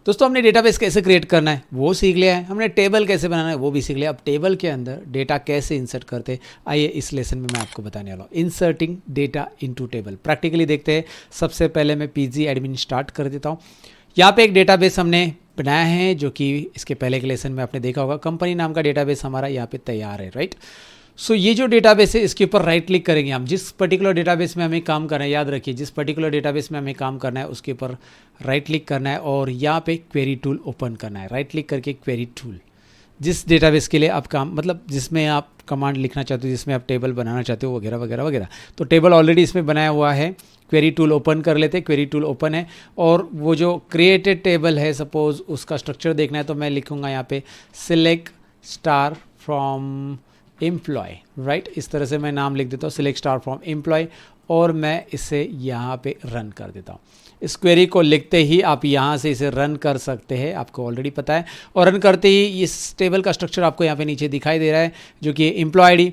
दोस्तों हमने डेटाबेस कैसे क्रिएट करना है वो सीख लिया है, हमने टेबल कैसे बनाना है वो भी सीख लिया। अब टेबल के अंदर डेटा कैसे इंसर्ट करते, आइए इस लेसन में मैं आपको बताने वाला हूँ, inserting data into table. Practically देखते हैं। सबसे पहले मैं पीजी एडमिन स्टार्ट कर देता हूँ। यहाँ पे एक डेटाबेस हमने बनाया है जो कि इसके पहले के लेसन में आपने देखा होगा। कंपनी नाम का डेटाबेस हमारा यहाँ पे तैयार है, राइट। सो ये जो डेटाबेस है इसके ऊपर राइट क्लिक करेंगे हम। जिस पर्टिकुलर डेटाबेस में हमें काम करना है, याद रखिए जिस पर्टिकुलर डेटाबेस में हमें काम करना है उसके ऊपर राइट क्लिक करना है और यहाँ पे क्वेरी टूल ओपन करना है। राइट क्लिक करके क्वेरी टूल, जिस डेटाबेस के लिए आप काम मतलब जिसमें आप कमांड लिखना चाहते हो, जिसमें आप टेबल बनाना चाहते हो वगैरह वगैरह वगैरह, तो टेबल ऑलरेडी इसमें बनाया हुआ है। क्वेरी टूल ओपन कर लेते हैं। क्वेरी टूल ओपन है और वो जो क्रिएटेड टेबल है सपोज उसका स्ट्रक्चर देखना है तो मैं लिखूँगा यहाँ पे select star from employ, right. इस तरह से मैं नाम लिख देता हूँ सिलेक्ट स्टार फ्रॉम एम्प्लॉय और मैं इसे यहाँ पे रन कर देता हूँ। इस क्वेरी को लिखते ही आप यहाँ से इसे रन कर सकते हैं, आपको ऑलरेडी पता है। और रन करते ही इस टेबल का स्ट्रक्चर आपको यहाँ पे नीचे दिखाई दे रहा है जो कि employee ID,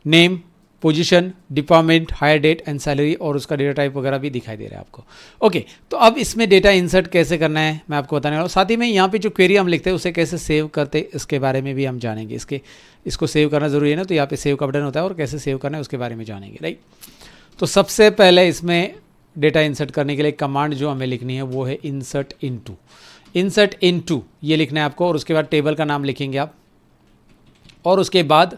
name, position, department, hire date and salary और उसका डेटा टाइप वगैरह भी दिखाई दे रहा है आपको। ओके, तो अब इसमें डेटा इंसर्ट कैसे करना है मैं आपको बताने वाला हूँ। साथ ही में यहाँ पे जो क्वेरी हम लिखते हैं उसे कैसे सेव करते इसके बारे में भी हम जानेंगे। इसको सेव करना जरूरी है ना, तो यहाँ पे सेव का बटन होता है और कैसे सेव करना है उसके बारे में जानेंगे, राइट। तो सबसे पहले इसमें डेटा इंसर्ट करने के लिए कमांड जो हमें लिखनी है वो है इंसर्ट इनटू। इंसर्ट इनटू ये लिखना है आपको और उसके बाद टेबल का नाम लिखेंगे आप और उसके बाद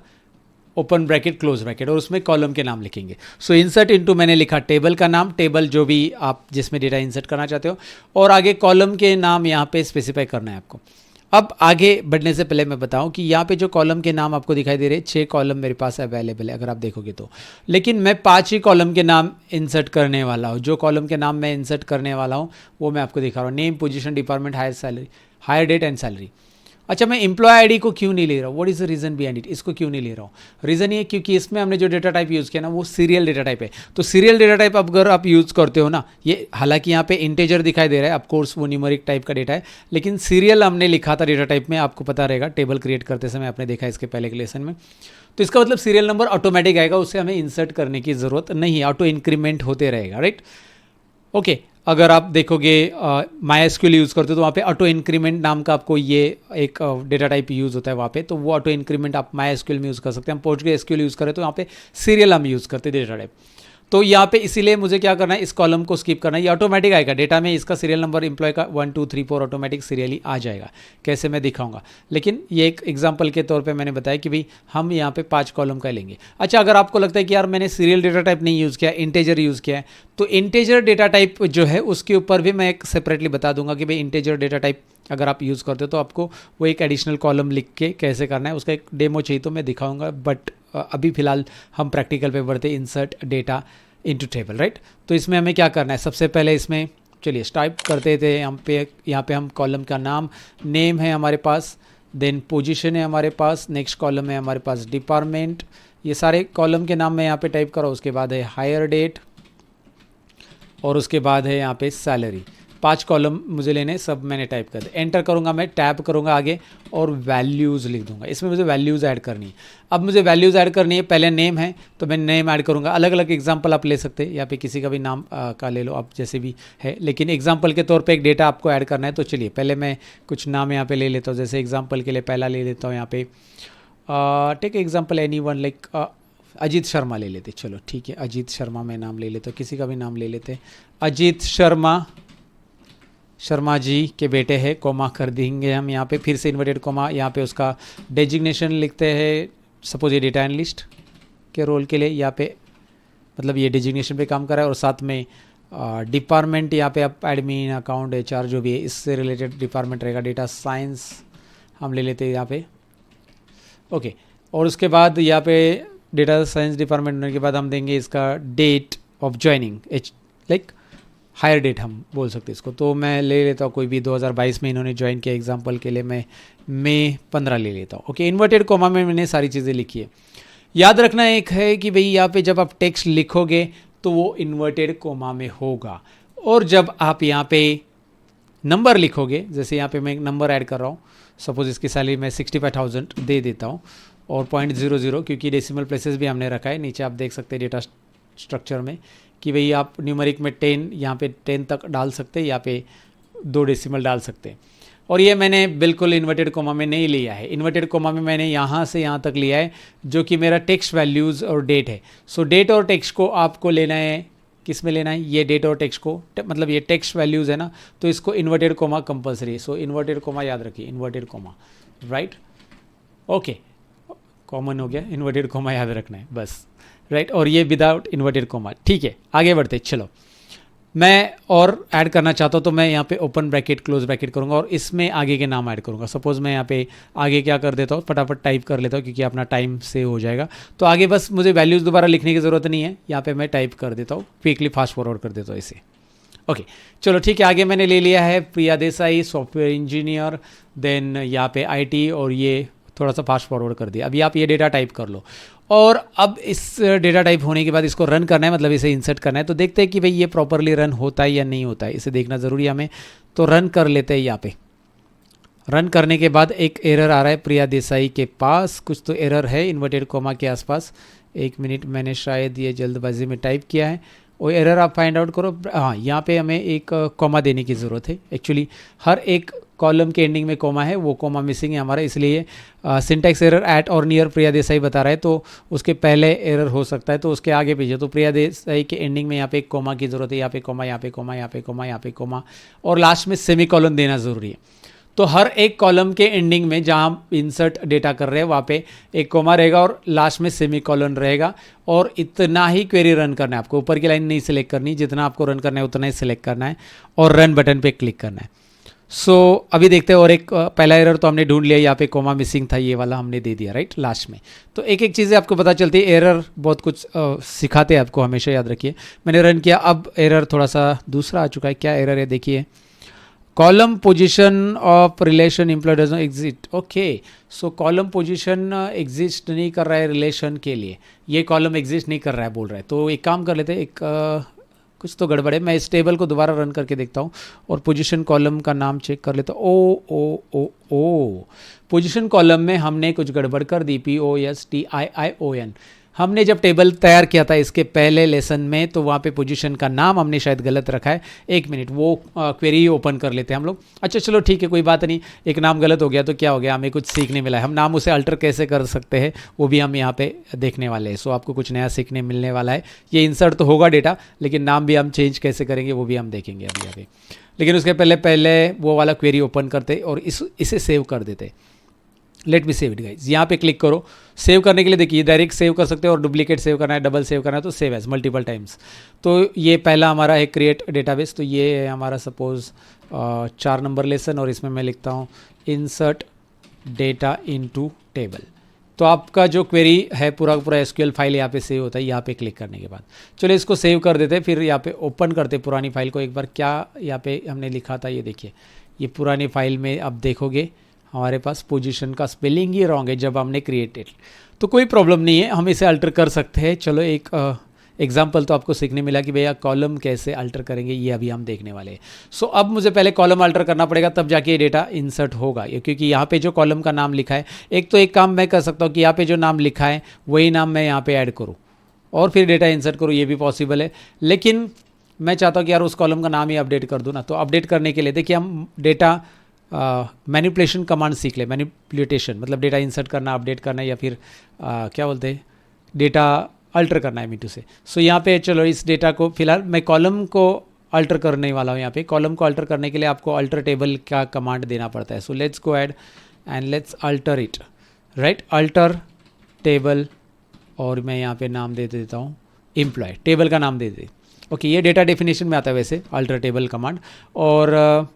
ओपन ब्रैकेट क्लोज ब्रैकेट और उसमें कॉलम के नाम लिखेंगे। सो इंसर्ट इनटू मैंने लिखा टेबल का नाम, टेबल जो भी आप जिसमें डेटा इंसर्ट करना चाहते हो, और आगे कॉलम के नाम यहाँ पे स्पेसिफाई करना है आपको। अब आगे बढ़ने से पहले मैं बताऊं कि यहाँ पे जो कॉलम के नाम आपको दिखाई दे रहे हैं 6 कॉलम मेरे पास अवेलेबल है अगर आप देखोगे तो, लेकिन मैं 5 ही कॉलम के नाम इंसर्ट करने वाला हूँ। जो कॉलम के नाम मैं इंसर्ट करने वाला हूँ वो मैं आपको दिखा रहा हूँ, name, position, department, hire date and salary. अच्छा, मैं एम्प्लॉय आईडी को क्यों नहीं ले रहा हूँ, what is the reason behind it, इसको क्यों नहीं ले रहा हूँ। रीज़न ये क्योंकि इसमें हमने जो डेटा टाइप यूज़ किया ना वो सीरियल डेटा टाइप है। तो सीरियल डेटा टाइप अगर आप यूज़ करते हो ना, ये हालांकि यहाँ पे इंटेजर दिखाई दे रहा है, ऑफकोर्स वो न्यूमेरिक टाइप का डेटा है, लेकिन सीरियल हमने लिखा था डेटा टाइप में, आपको पता रहेगा टेबल क्रिएट करते समय आपने देखा इसके पहले के लेसन में। तो इसका मतलब सीरियल नंबर ऑटोमेटिक आएगा, उससे हमें इंसर्ट करने की ज़रूरत नहीं है, ऑटो इंक्रीमेंट होते रहेगा, राइट। ओके, अगर आप देखोगे MySQL यूज़ करते हो तो वहाँ पे ऑटो इंक्रीमेंट नाम का आपको ये एक डेटा टाइप यूज़ होता है वहाँ पे, तो वो ऑटो इंक्रीमेंट आप MySQL में यूज़ कर सकते हैं। हम PostgreSQL यूज़ करें तो यहाँ पे सीरियल हम यूज़ करते हैं डेटा टाइप। तो यहाँ पे इसीलिए मुझे क्या करना है, इस कॉलम को स्किप करना है, ये ऑटोमेटिक आएगा डेटा में। इसका सीरियल नंबर एम्प्लॉय का 1 2 3 4 ऑटोमेटिक सीरियली आ जाएगा। कैसे मैं दिखाऊंगा, लेकिन ये एक एग्जांपल के तौर पे मैंने बताया कि भाई हम यहाँ पे 5 कॉलम का लेंगे। अच्छा, अगर आपको लगता है कि यार मैंने सीरियल डेटा टाइप नहीं यूज़ किया, इंटेजर यूज़ किया है, तो इंटेजर डेटा टाइप जो है उसके ऊपर भी मैं एक सेपरेटली बता दूंगा कि भाई इंटेजर डेटा टाइप अगर आप यूज़ करते हो तो आपको वो एक एडिशनल कॉलम लिख के कैसे करना है, उसका एक डेमो चाहिए तो मैं दिखाऊंगा। बट अभी फिलहाल हम प्रैक्टिकल पे बढ़ते, insert data into table, right. तो इसमें हमें क्या करना है, सबसे पहले इसमें चलिए स्टार्ट करते थे। यहाँ पे हम कॉलम का नाम, नेम है हमारे पास, देन पोजीशन है हमारे पास, नेक्स्ट कॉलम है हमारे पास डिपार्टमेंट, ये सारे कॉलम के नाम मैं यहाँ पे टाइप करा। उसके बाद है हायर डेट और उसके बाद है यहाँ पे सैलरी। 5 कॉलम मुझे लेने, सब मैंने टाइप कर दिया। एंटर करूँगा, मैं टैब करूँगा आगे और वैल्यूज़ लिख दूँगा। इसमें मुझे वैल्यूज़ ऐड करनी है। अब मुझे वैल्यूज़ ऐड करनी है, पहले नेम है तो मैं नेम ऐड करूँगा। अलग अलग एग्जांपल आप ले सकते हैं, यहाँ पे किसी का भी नाम का ले लो आप, जैसे भी है, लेकिन एग्जांपल के तौर पे एक डेटा आपको ऐड करना है। तो चलिए पहले मैं कुछ नाम यहाँ पे ले लेता हूँ, जैसे एग्जाम्पल के लिए पहला ले लेता हूँ यहाँ पे, take example any one like Ajit Sharma ले लेते। चलो ठीक है, अजीत शर्मा मैं नाम ले लेता हूँ, किसी का भी नाम ले लेते हैं। अजीत शर्मा जी के बेटे हैं, कोमा कर देंगे हम यहाँ पे, फिर से इन्वर्टेड कोमा। यहाँ पे उसका डेजिग्नेशन लिखते हैं, सपोज ये डेटा एनालिस्ट के रोल के लिए यहाँ पे, मतलब ये डेजिग्नेशन पे काम कर रहा है। और साथ में डिपार्टमेंट यहाँ पे आप एडमिन, अकाउंट, HR जो भी है इससे रिलेटेड डिपार्टमेंट रहेगा। डेटा साइंस हम ले लेते हैं यहाँ पे, ओके। और उसके बाद यहाँ पे डेटा साइंस डिपार्टमेंट होने के बाद हम देंगे इसका date of joining, like hire date हम बोल सकते हैं इसको। तो मैं ले लेता हूँ कोई भी 2022 में इन्होंने ज्वाइन किया, एग्जांपल के लिए मैं मई 15 ले लेता हूँ, ओके। इन्वर्टेड कोमा में मैंने सारी चीज़ें लिखी है। याद रखना एक है कि भाई यहाँ पे जब आप टेक्स्ट लिखोगे तो वो इन्वर्टेड कोमा में होगा, और जब आप यहाँ पे नंबर लिखोगे, जैसे यहाँ पे मैं एक नंबर ऐड कर रहा हूँ, सपोज इसकी सैलरी मैं 65,000 दे देता हूँ और 0.00 क्योंकि डेसिमल प्लेसेस भी हमने रखा है। नीचे आप देख सकते हैं डेटा स्ट्रक्चर में कि भाई आप न्यूमेरिक में 10 यहाँ पे 10 तक डाल सकते हैं, यहाँ पे 2 डेसिमल डाल सकते हैं। और ये मैंने बिल्कुल इन्वर्टेड कोमा में नहीं लिया है, इन्वर्टेड कोमा में मैंने यहाँ से यहाँ तक लिया है जो कि मेरा टेक्स्ट वैल्यूज़ और डेट है। सो डेट और टेक्स्ट को आपको लेना है, किस में लेना है, ये डेट और टेक्स्ट को, मतलब ये टेक्स्ट वैल्यूज़ है ना, तो इसको इन्वर्टेड कोमा कंपलसरी है। सो इन्वर्टेड कोमा याद रखिए, inverted coma, right, okay, common हो गया, इन्वर्टेड कोमा याद रखना है बस, राइट। और ये विदाउट इन्वर्टेड कोमा, ठीक है। आगे बढ़ते, चलो मैं और ऐड करना चाहता हूँ तो मैं यहाँ पे ओपन ब्रैकेट क्लोज ब्रैकेट करूँगा और इसमें आगे के नाम ऐड करूँगा। सपोज मैं यहाँ पे आगे क्या कर देता हूँ, फटाफट टाइप कर लेता हूँ क्योंकि अपना टाइम सेव हो जाएगा। तो आगे बस मुझे वैल्यूज़ दोबारा लिखने की ज़रूरत नहीं है, यहाँ पे मैं टाइप कर देता हूँ, क्विकली फास्ट फॉरवर्ड कर देता हूँ इसे। ओके चलो ठीक है, आगे मैंने ले लिया है प्रिया देसाई सॉफ्टवेयर इंजीनियर, देन यहाँ पे IT और ये थोड़ा सा फास्ट फॉरवर्ड कर दिया। अभी आप ये डेटा टाइप कर लो और अब इस डेटा टाइप होने के बाद इसको रन करना है, मतलब इसे इंसर्ट करना है। तो देखते हैं कि भाई ये प्रॉपरली रन होता है या नहीं होता है, इसे देखना ज़रूरी है हमें। तो रन कर लेते हैं। यहाँ पे रन करने के बाद एक एरर आ रहा है प्रिया देसाई के पास, कुछ तो एरर है इन्वर्टेड कोमा के आसपास। 1 मिनट, मैंने शायद ये जल्दबाजी में टाइप किया है, वो एरर आप फाइंड आउट करो। हाँ, यहाँ पे हमें एक कॉमा देने की ज़रूरत है। एक्चुअली हर एक कॉलम के एंडिंग में कॉमा है, वो कॉमा मिसिंग है हमारा, इसलिए सिंटैक्स एरर एट और नियर प्रिया देसाई बता रहा है, तो उसके पहले एरर हो सकता है, तो उसके आगे पीछे। तो प्रिया देसाई के एंडिंग में यहाँ पे एक कॉमा की ज़रूरत है, यहाँ पे कॉमा, यहाँ पे कॉमा, यहाँ पे कॉमा, यहाँ पे कॉमा, और लास्ट में सेमीकोलन देना ज़रूरी है। तो हर एक कॉलम के एंडिंग में जहाँ इंसर्ट डेटा कर रहे हैं वहाँ पे एक कॉमा रहेगा और लास्ट में सेमीकोलन रहेगा, और इतना ही क्वेरी रन करना है आपको। ऊपर की लाइन नहीं सिलेक्ट करनी, जितना आपको रन करना है उतना ही सिलेक्ट करना है और रन बटन पे क्लिक करना है। सो अभी देखते हैं, और एक पहला एरर तो हमने ढूंढ लिया, यहाँ पे कॉमा मिसिंग था, ये वाला हमने दे दिया, राइट, लास्ट में। तो एक एक चीज़ें आपको पता चलती है, एरर बहुत कुछ सिखाते हैं आपको, हमेशा याद रखिए। मैंने रन किया, अब एरर थोड़ा सा दूसरा आ चुका है। क्या एरर है देखिए, column position of relation employee does not exist. Okay, so column position exist नहीं कर रहा है रिलेशन के लिए, ये कॉलम एग्जिस्ट नहीं कर रहा है बोल रहा है। तो एक काम कर लेते हैं, कुछ तो गड़बड़ है। मैं इस टेबल को दोबारा रन करके देखता हूँ और पोजीशन कॉलम का नाम चेक कर लेता हूँ। ओ पोजीशन कॉलम में हमने कुछ गड़बड़ कर दी, POSTIION। हमने जब टेबल तैयार किया था इसके पहले लेसन में, तो वहाँ पे पोजीशन का नाम हमने शायद गलत रखा है। 1 मिनट, वो क्वेरी ओपन कर लेते हैं हम लोग। अच्छा चलो ठीक है, कोई बात नहीं, एक नाम गलत हो गया तो क्या हो गया, हमें कुछ सीखने मिला है। हम नाम उसे अल्टर कैसे कर सकते हैं वो भी हम यहाँ पे देखने वाले हैं। सो आपको कुछ नया सीखने मिलने वाला है। ये इंसर्ट तो होगा डेटा, लेकिन नाम भी हम चेंज कैसे करेंगे वो भी हम देखेंगे अभी अभी। लेकिन उसके पहले वो वाला क्वेरी ओपन करते और इसे सेव कर देते। Let me save it guys, यहाँ पे क्लिक करो। सेव करने के लिए देखिए, डायरेक्ट सेव कर सकते हो और डुप्लीकेट सेव करना है, डबल सेव करना है तो सेव एज मल्टीपल टाइम्स। तो ये पहला हमारा है क्रिएट डेटाबेस। तो ये है हमारा सपोज 4 नंबर लेसन, और इसमें मैं लिखता हूँ इंसर्ट डेटा इनटू टेबल। तो आपका जो क्वेरी है पूरा SQL फाइल यहाँ पे सेव होता है, यहाँ पे क्लिक करने के बाद। चलो इसको सेव कर देते, फिर यहाँ पे ओपन करते पुरानी फाइल को एक बार। क्या यहाँ पे हमने लिखा था, ये देखिए, ये पुरानी फाइल में अब देखोगे हमारे पास पोजीशन का स्पेलिंग ही रॉन्ग है जब हमने क्रिएटेड। तो कोई प्रॉब्लम नहीं है, हम इसे अल्टर कर सकते हैं। चलो एक एग्जाम्पल तो आपको सीखने मिला कि भैया कॉलम कैसे अल्टर करेंगे, ये अभी हम देखने वाले हैं। सो अब मुझे पहले कॉलम अल्टर करना पड़ेगा, तब जाके ये डेटा इंसर्ट होगा। क्योंकि यहाँ पे जो कॉलम का नाम लिखा है, एक काम मैं कर सकता हूँ कि यहाँ पे जो नाम लिखा है वही नाम मैं यहाँ पे ऐड करूँ और फिर डेटा इंसर्ट करूँ, ये भी पॉसिबल है। लेकिन मैं चाहता हूँ कि यार उस कॉलम का नाम ही अपडेट कर दूँ ना। तो अपडेट करने के लिए देखिए, हम डेटा मैनिपुलेशन कमांड सीख ले। मैनिपुलेटेशन मतलब डेटा इंसर्ट करना, अपडेट करना, या फिर क्या बोलते हैं, डेटा अल्टर करना है मीटू से। सो यहाँ पे चलो इस डेटा को, फिलहाल मैं कॉलम को अल्टर करने वाला हूँ। यहाँ पे कॉलम को अल्टर करने के लिए आपको अल्टर टेबल का कमांड देना पड़ता है। So let's go add and let's alter it, right, alter table, और मैं यहाँ पे नाम दे देता हूँ एम्प्लॉय, टेबल का नाम दे दे। ओके, ये डेटा डेफिनेशन में आता है वैसे अल्टर टेबल कमांड, और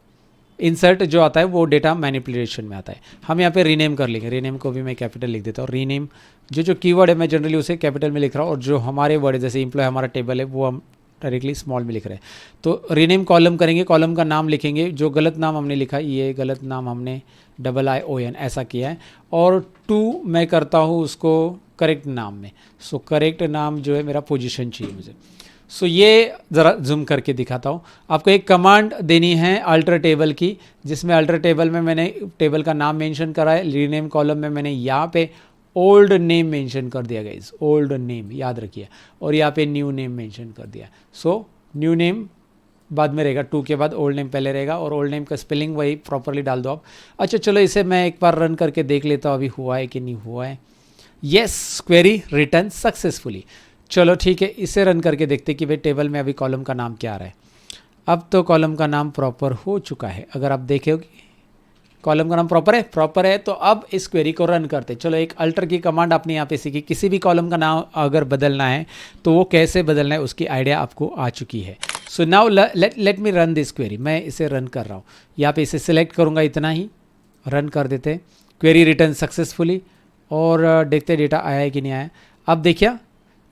इंसर्ट जो आता है वो डेटा मैनिपुलेशन में आता है। हम यहाँ पे रीनेम कर लेंगे, रीनेम को भी मैं कैपिटल लिख देता हूँ। रीनेम जो कीवर्ड है मैं जनरली उसे कैपिटल में लिख रहा हूँ, और जो हमारे वर्ड है जैसे एम्प्लॉय हमारा टेबल है वो हम डायरेक्टली स्मॉल में लिख रहे हैं। तो रीनेम कॉलम करेंगे, कॉलम का नाम लिखेंगे, जो गलत नाम हमने लिखा है ये गलत नाम हमने IION ऐसा किया है, और 2 मैं करता हूँ उसको करेक्ट नाम में। सो करेक्ट नाम जो है मेरा पोजीशन चाहिए मुझे। सो ये ज़रा जूम करके दिखाता हूँ आपको। एक कमांड देनी है अल्टर टेबल की, जिसमें अल्टर टेबल में मैंने टेबल का नाम मेंशन करा है, रीनेम कॉलम में मैंने यहाँ पे ओल्ड नेम मेंशन कर दिया गाइस, ओल्ड नेम याद रखिए, और यहाँ पे न्यू नेम मेंशन कर दिया। सो न्यू नेम बाद में रहेगा, टू के बाद ओल्ड नेम पहले रहेगा और ओल्ड नेम का स्पेलिंग वही प्रॉपरली डाल दो आप। अच्छा चलो इसे मैं एक बार रन करके देख लेता हूँ अभी हुआ है कि नहीं हुआ है। Yes, query return successfully. चलो ठीक है, इसे रन करके देखते कि भाई टेबल में अभी कॉलम का नाम क्या आ रहा है। अब तो कॉलम का नाम प्रॉपर हो चुका है, अगर आप देखोगे कॉलम का नाम प्रॉपर है। तो अब इस क्वेरी को रन करते। चलो एक अल्टर की कमांड आपने यहाँ पे सीखी, किसी भी कॉलम का नाम अगर बदलना है तो वो कैसे बदलना है उसकी आइडिया आपको आ चुकी है। So now let me run this query. मैं इसे रन कर रहा हूँ, यहाँ पे इसे सिलेक्ट करूँगा, इतना ही रन कर देते हैं। क्वेरी रिटर्न सक्सेसफुली और देखते डेटा आया है कि नहीं आया। अब देखिए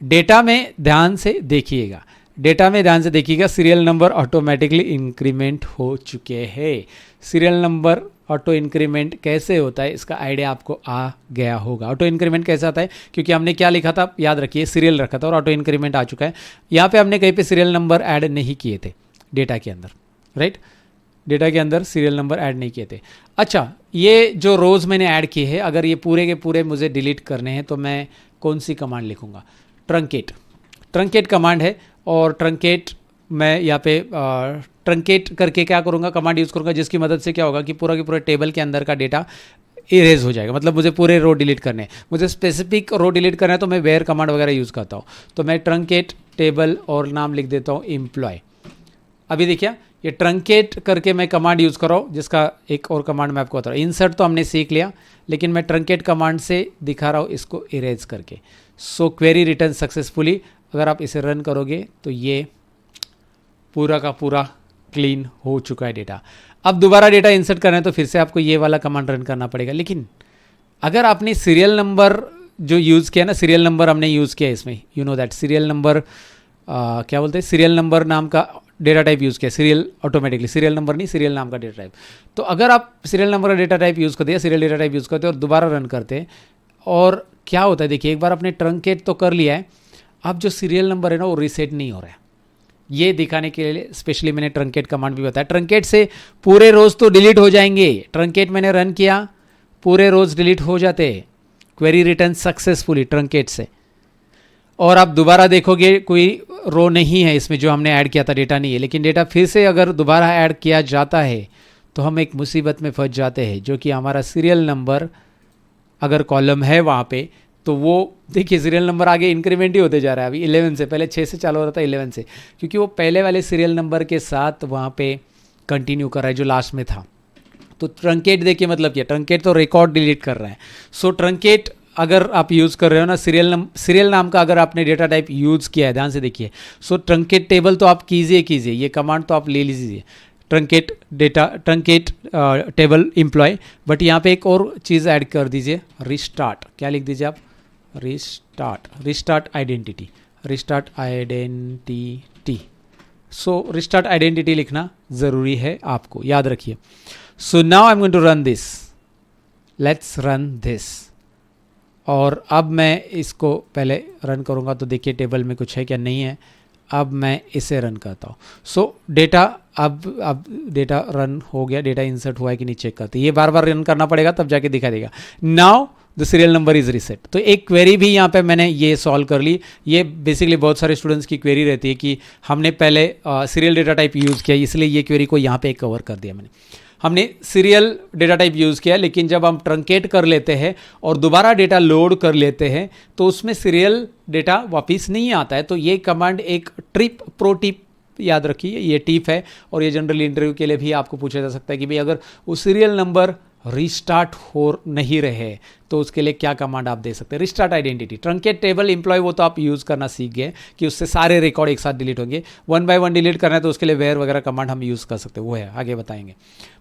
डेटा में ध्यान से देखिएगा, सीरियल नंबर ऑटोमेटिकली इंक्रीमेंट हो चुके हैं। सीरियल नंबर ऑटो इंक्रीमेंट कैसे होता है इसका आइडिया आपको आ गया होगा। ऑटो इंक्रीमेंट कैसे आता है, क्योंकि हमने क्या लिखा था याद रखिए, सीरियल रखा था और ऑटो इंक्रीमेंट आ चुका है। यहाँ पे हमने कहीं पे सीरियल नंबर ऐड नहीं किए थे डेटा के अंदर, राइट, डेटा के अंदर सीरियल नंबर ऐड नहीं किए थे। अच्छा, ये जो रोज़ मैंने ऐड किए हैं, अगर ये पूरे के पूरे मुझे डिलीट करने हैं तो मैं कौन सी कमांड लिखूँगा? ट्रंकेट कमांड है। और ट्रंकेट मैं यहाँ पे ट्रंकेट करके क्या करूँगा, कमांड यूज़ करूँगा जिसकी मदद से क्या होगा कि पूरा के पूरे टेबल के अंदर का डेटा इरेज हो जाएगा। मतलब मुझे पूरे रो डिलीट करने हैं, मुझे स्पेसिफिक रो डिलीट करना है तो मैं वेयर कमांड वगैरह यूज़ करता हूँ। तो मैं ट्रंकेट टेबल और नाम लिख देता हूँ एम्प्लॉय। अभी देखिए ये ट्रंकेट करके मैं कमांड यूज़ कर रहा हूँ, जिसका एक और कमांड मैं आपको बता रहा हूँ। इंसर्ट तो हमने सीख लिया, लेकिन मैं ट्रंकेट कमांड से दिखा रहा हूँ इसको इरेज करके। सो क्वेरी रिटर्न सक्सेसफुली। अगर आप इसे रन करोगे तो ये पूरा का पूरा क्लीन हो चुका है डेटा। अब दोबारा डेटा इंसर्ट करना है तो फिर से आपको ये वाला कमांड रन करना पड़ेगा। लेकिन अगर आपने सीरियल नंबर जो यूज़ किया ना, सीरियल नंबर हमने यूज़ किया इसमें, you know that serial number क्या बोलते हैं, सीरियल नंबर नाम का डेटा टाइप यूज़ किया, सीरियल ऑटोमेटिकली, सीरियल नंबर नहीं, सीरियल नाम का डेटा टाइप। तो अगर आप सीरियल नंबर का डेटा टाइप यूज़ करते हैं, सीरियल डेटा टाइप यूज़ करते हैं और दोबारा रन करते हैं, और क्या होता है देखिए, एक बार आपने ट्रंकेट तो कर लिया है, अब जो सीरियल नंबर है ना वो रीसेट नहीं हो रहा है। ये दिखाने के लिए स्पेशली मैंने ट्रंकेट कमांड भी बताया। ट्रंकेट से पूरे रोज तो डिलीट हो जाएंगे, ट्रंकेट मैंने रन किया, पूरे रोज डिलीट हो जाते, क्वेरी रिटर्न सक्सेसफुली ट्रंकेट से। और आप दोबारा देखोगे कोई रो नहीं है इसमें जो हमने ऐड किया था, डेटा नहीं है। लेकिन डेटा फिर से अगर दोबारा ऐड किया जाता है तो हम एक मुसीबत में फंस जाते हैं, जो कि हमारा सीरियल नंबर अगर कॉलम है वहाँ पे, तो वो देखिए सीरियल नंबर आगे इंक्रीमेंट ही होते जा रहा है। अभी 11 से, पहले 6 से चालू हो रहा था 11 से, क्योंकि वो पहले वाले सीरियल नंबर के साथ वहाँ पे कंटिन्यू कर रहा है जो लास्ट में था। तो ट्रंकेट देखिए मतलब क्या, ट्रंकेट तो रिकॉर्ड डिलीट कर रहा है। सो ट्रंकेट अगर आप यूज़ कर रहे हो ना, सीरियल नाम का अगर आपने डेटा टाइप यूज़ किया है, ध्यान से देखिए। सो ट्रंकेट टेबल तो आप कीजिए, ये कमांड तो आप ले लीजिए, truncate data, truncate table employee. But यहाँ पे एक और चीज़ ऐड कर दीजिए, रिस्टार्ट। क्या लिख दीजिए आप? Restart identity. So restart identity लिखना ज़रूरी है आपको, याद रखिए। So now I am going to run this, let's run this. और अब मैं इसको पहले रन करूँगा तो देखिए टेबल में कुछ है क्या, नहीं है। अब मैं इसे रन करता हूँ। सो डेटा अब डेटा रन हो गया, डेटा इंसर्ट हुआ है कि नहीं चेक करते, ये बार बार रन करना पड़ेगा तब जाके दिखा देगा। Now the serial number is reset. तो एक क्वेरी भी यहाँ पे मैंने ये सॉल्व कर ली। ये बेसिकली बहुत सारे स्टूडेंट्स की क्वेरी रहती है कि हमने पहले सीरियल डेटा टाइप यूज़ किया, इसलिए ये क्वेरी को यहाँ पे कवर कर दिया मैंने। हमने सीरियल डेटा टाइप यूज़ किया, लेकिन जब हम ट्रंकेट कर लेते हैं और दोबारा डेटा लोड कर लेते हैं तो उसमें सीरियल डेटा वापस नहीं आता है। तो ये कमांड एक प्रो टिप याद रखिए, ये टिप है और ये जनरली इंटरव्यू के लिए भी आपको पूछा जा सकता है कि भाई अगर वो सीरियल नंबर रिस्टार्ट हो नहीं रहे तो उसके लिए क्या कमांड आप दे सकते हैं। Restart identity, truncate table employee वो तो आप यूज़ करना सीख गए कि उससे सारे रिकॉर्ड एक साथ डिलीट होंगे। 1 बाय 1 डिलीट करना है तो उसके लिए वेयर वगैरह कमांड हम यूज़ कर सकते हैं, वो है आगे बताएंगे।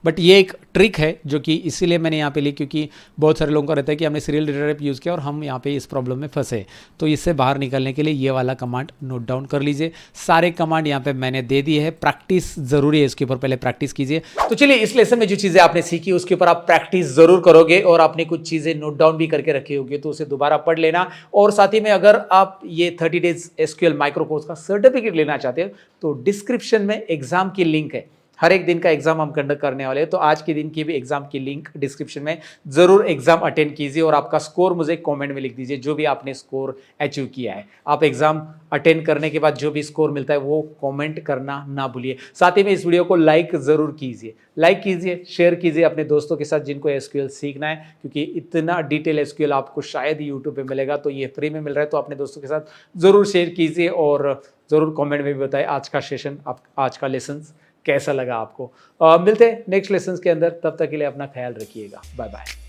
बट ये एक ट्रिक है जो कि इसीलिए मैंने यहाँ पे ली, क्योंकि बहुत सारे लोगों का रहता है कि हमने सीरियल डेटा टाइप यूज़ किया और हम यहाँ पे इस प्रॉब्लम में फंसे। तो इससे बाहर निकलने के लिए ये वाला कमांड नोट डाउन कर लीजिए। सारे कमांड यहाँ पे मैंने दे दिए है, प्रैक्टिस जरूरी है, इसके ऊपर पहले प्रैक्टिस कीजिए। तो चलिए इस लेसन में जो चीज़ें आपने सीखी उसके ऊपर आप प्रैक्टिस जरूर करोगे और आपने कुछ चीज़ें नोट डाउन भी करके रखी होगी तो उसे दोबारा पढ़ लेना। और साथ ही में अगर आप ये 30 डेज एसक्यूएल माइक्रो कोर्स का सर्टिफिकेट लेना चाहते हो तो डिस्क्रिप्शन में एग्जाम की लिंक है, हर एक दिन का एग्जाम हम कंडक्ट करने वाले हैं, तो आज के दिन की भी एग्जाम की लिंक डिस्क्रिप्शन में जरूर एग्जाम अटेंड कीजिए और आपका स्कोर मुझे कमेंट में लिख दीजिए, जो भी आपने स्कोर अचीव किया है। आप एग्जाम अटेंड करने के बाद जो भी स्कोर मिलता है वो कमेंट करना ना भूलिए। साथ ही में इस वीडियो को लाइक जरूर कीजिए, शेयर कीजिए अपने दोस्तों के साथ जिनको एसक्यूएल सीखना है, क्योंकि इतना डिटेल एसक्यूएल आपको शायद ही यूट्यूब पे मिलेगा, तो ये फ्री में मिल रहा है। तो अपने दोस्तों के साथ जरूर शेयर कीजिए और जरूर कमेंट में भी बताएं आज का सेशन, आज का लेसन कैसा लगा आपको। मिलते हैं नेक्स्ट लेसन के अंदर, तब तक के लिए अपना ख्याल रखिएगा। Bye bye.